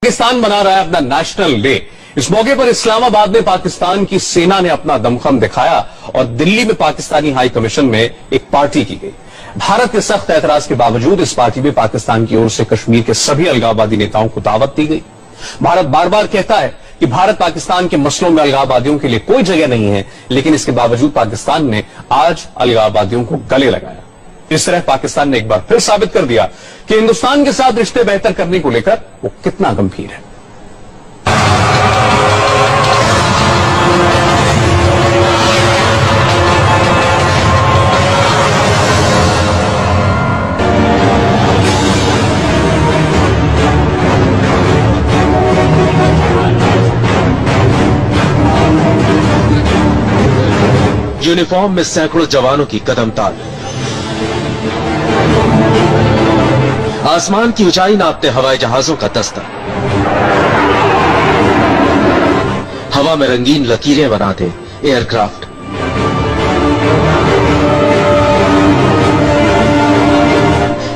पाकिस्तान मना रहा है अपना नेशनल डे। इस मौके पर इस्लामाबाद में पाकिस्तान की सेना ने अपना दमखम दिखाया और दिल्ली में पाकिस्तानी हाई कमीशन में एक पार्टी की गई। भारत के सख्त एतराज के बावजूद इस पार्टी में पाकिस्तान की ओर से कश्मीर के सभी अलगाववादी नेताओं को दावत दी गई। भारत बार बार कहता है कि भारत पाकिस्तान के मसलों में अलगाववादियों के लिए कोई जगह नहीं है, लेकिन इसके बावजूद पाकिस्तान ने आज अलगाववादियों को गले लगाया। इस तरह पाकिस्तान ने एक बार फिर साबित कर दिया कि हिंदुस्तान के साथ रिश्ते बेहतर करने को लेकर वो कितना गंभीर है। यूनिफॉर्म में सैकड़ों जवानों की कदम ताल, आसमान की ऊंचाई नापते हवाई जहाजों का दस्ता, हवा में रंगीन लकीरें बनाते एयरक्राफ्ट,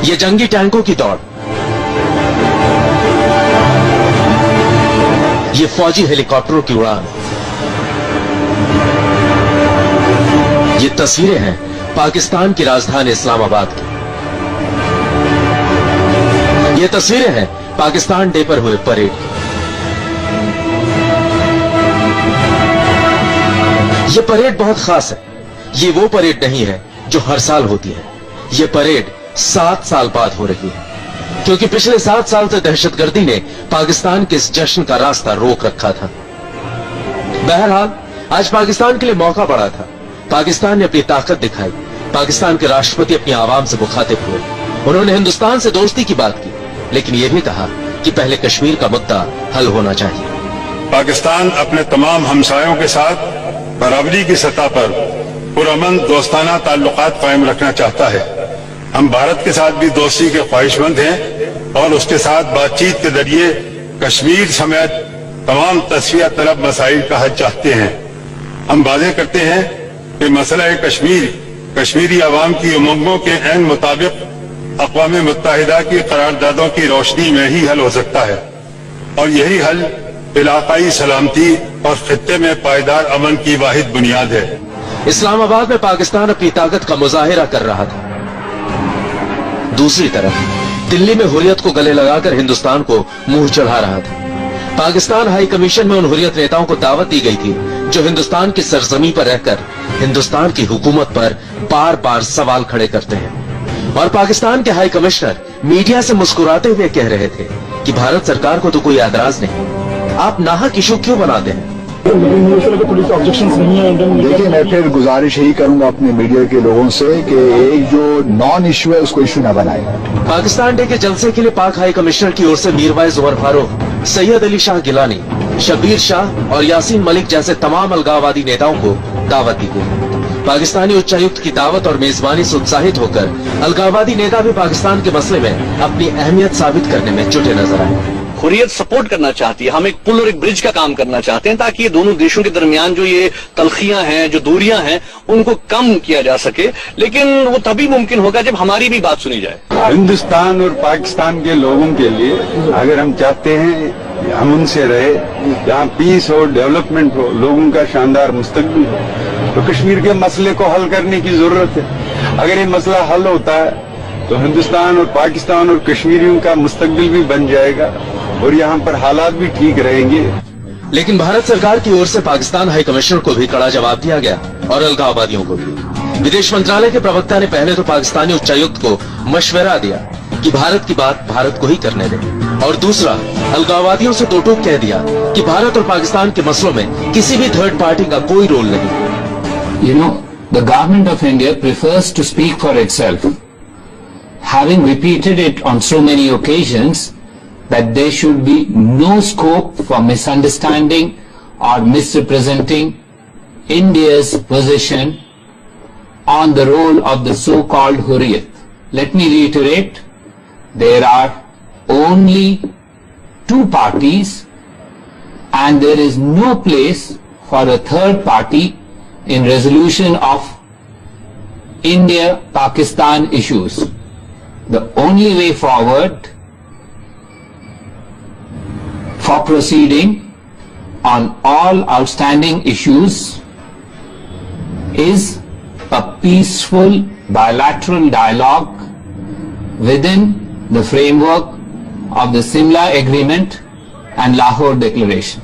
ये जंगी टैंकों की दौड़, ये फौजी हेलीकॉप्टरों की उड़ान, ये तस्वीरें हैं पाकिस्तान की राजधानी इस्लामाबाद की। ये तस्वीरें हैं पाकिस्तान डे पर हुए परेड की। ये परेड बहुत खास है। ये वो परेड नहीं है जो हर साल होती है। ये परेड 7 साल बाद हो रही है, क्योंकि पिछले 7 साल से दहशतगर्दी ने पाकिस्तान के इस जश्न का रास्ता रोक रखा था। बहरहाल आज पाकिस्तान के लिए मौका पड़ा था। पाकिस्तान ने अपनी ताकत दिखाई। पाकिस्तान के राष्ट्रपति अपनी आवाम से मुखातिब हुए। उन्होंने हिंदुस्तान से दोस्ती की बात की, लेकिन यह भी कहा कि पहले कश्मीर का मुद्दा हल होना चाहिए। पाकिस्तान अपने तमाम हमसायों के साथ बराबरी की सतह पर पुरअमन दोस्ताना ताल्लुकात कायम रखना चाहता है। हम भारत के साथ भी दोस्ती के ख्वाहिशमंद हैं और उसके साथ बातचीत के जरिए कश्मीर समेत तमाम तस्फिया तलब मसाइल का हल चाहते हैं। हम वादे करते हैं कि मसला कश्मीर कश्मीरी अवाम की उमंगों के ऐन मुताबिक अक़वाम मुत्तहिदा की करारदादों की रोशनी में ही हल हो सकता है, और यही हल इलाकाई सलामती और खित्ते में पायदार अमन की वाहिद बुनियाद है। इस्लामाबाद में पाकिस्तान अपनी ताकत का मुजाहिरा कर रहा था। दूसरी तरफ दिल्ली में हुर्रियत को गले लगाकर हिंदुस्तान को मुंह चढ़ा रहा था। पाकिस्तान हाई कमीशन में उन हुर्रियत नेताओं को दावत दी गई थी जो हिंदुस्तान की सरजमी पर रहकर हिंदुस्तान की हुकूमत पर बार बार सवाल खड़े करते हैं। और पाकिस्तान के हाई कमिश्नर मीडिया से मुस्कुराते हुए कह रहे थे कि भारत सरकार को तो कोई एतराज नहीं, आप नाहक इशू क्यों बनाते हैं। देखिए, मैं फिर गुजारिश यही करूंगा अपने मीडिया के लोगों से कि एक जो नॉन इशू है उसको इशू न बनाए। पाकिस्तान डे के जलसे के लिए पाक हाई कमिश्नर की ओर से मीरवाइज उमर फारूक, सैयद अली शाह गिलानी, शब्बीर शाह और यासीन मलिक जैसे तमाम अलगाववादी नेताओं को दावत दी गई। पाकिस्तानी उच्चायुक्त की दावत और मेजबानी से उत्साहित होकर अलगाववादी नेता भी पाकिस्तान के मसले में अपनी अहमियत साबित करने में जुटे नजर आए। हुर्रियत सपोर्ट करना चाहती है। हम एक पुल और एक ब्रिज का काम करना चाहते हैं ताकि ये दोनों देशों के दरमियान जो ये तलखियां हैं, जो दूरियां हैं, उनको कम किया जा सके। लेकिन वो तभी मुमकिन होगा जब हमारी भी बात सुनी जाए। हिंदुस्तान और पाकिस्तान के लोगों के लिए अगर हम चाहते हैं हम उनसे रहे, जहाँ पीस हो, डेवलपमेंट हो, लोगों का शानदार मुस्तकबिल हो, तो कश्मीर के मसले को हल करने की जरूरत है। अगर ये मसला हल होता है तो हिंदुस्तान और पाकिस्तान और कश्मीरियों का मुस्तकबिल भी बन जाएगा और यहाँ पर हालात भी ठीक रहेंगे। लेकिन भारत सरकार की ओर से पाकिस्तान हाई कमिश्नर को भी कड़ा जवाब दिया गया और अलगाववादियों को भी। विदेश मंत्रालय के प्रवक्ता ने पहले तो पाकिस्तानी उच्चायुक्त को मशवरा दिया कि भारत की बात भारत को ही करने दे, और दूसरा अलगाववादियों से दो टूक कह दिया कि भारत और पाकिस्तान के मसलों में किसी भी थर्ड पार्टी का कोई रोल नहीं। You know, the government of India prefers to speak for itself, having repeated it on so many occasions that there should be no scope for misunderstanding or misrepresenting India's position on the role of the so-called Hurriyat. Let me reiterate, there are only 2 parties and there is no place for a third party in resolution of India-Pakistan issues. The only way forward for proceeding on all outstanding issues is a peaceful bilateral dialogue within the framework of the Simla Agreement and Lahore Declaration.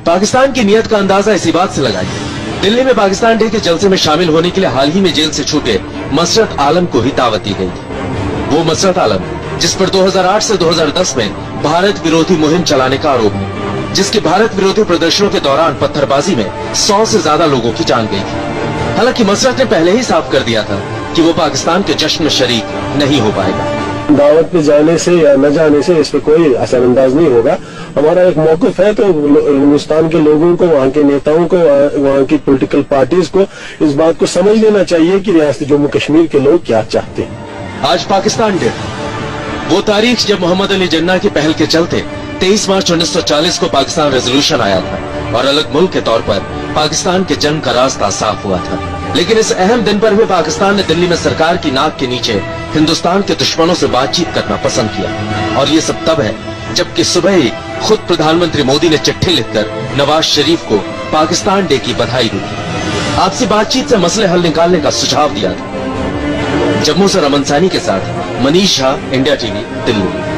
Pakistan की नीयत का अंदाजा इसी बात से लगाइए। दिल्ली में Pakistan day के जलसे में शामिल होने के लिए हाल ही में जेल से छूटे मसरत आलम को ही दावत दी गई थी। वो मसरत आलम जिस पर 2008 से 2010 में भारत विरोधी मुहिम चलाने का आरोप है, जिसके भारत विरोधी प्रदर्शनों के दौरान पत्थरबाजी में 100 से ज्यादा लोगों की जान गई थी। हालांकि मसरत ने पहले ही साफ कर दिया था कि वो पाकिस्तान के जश्न में शरीक नहीं हो पाएगा। दावत पे जाने से या न जाने से इस पर कोई असरअंदाज नहीं होगा। हमारा एक मौक़िफ़ है तो हिंदुस्तान के लोगों को, वहाँ के नेताओं को, वहाँ की पॉलिटिकल पार्टीज को इस बात को समझ लेना चाहिए कि रियासत जम्मू कश्मीर के लोग क्या चाहते हैं। आज पाकिस्तान डे, वो तारीख जब मोहम्मद अली जिन्ना की पहल के चलते 23 मार्च 1940 को पाकिस्तान रेजोल्यूशन आया था और अलग मुल्क के तौर पर पाकिस्तान के जंग का रास्ता साफ हुआ था। लेकिन इस अहम दिन पर भी पाकिस्तान ने दिल्ली में सरकार की नाक के नीचे हिंदुस्तान के दुश्मनों से बातचीत करना पसंद किया। और ये सब तब है जबकि सुबह ही खुद प्रधानमंत्री मोदी ने चिट्ठी लिखकर नवाज शरीफ को पाकिस्तान डे की बधाई दी थी। आपसी बातचीत से मसले हल निकालने का सुझाव दिया था। जम्मू से रमन सैनी के साथ मनीष झा, इंडिया टीवी, दिल्ली।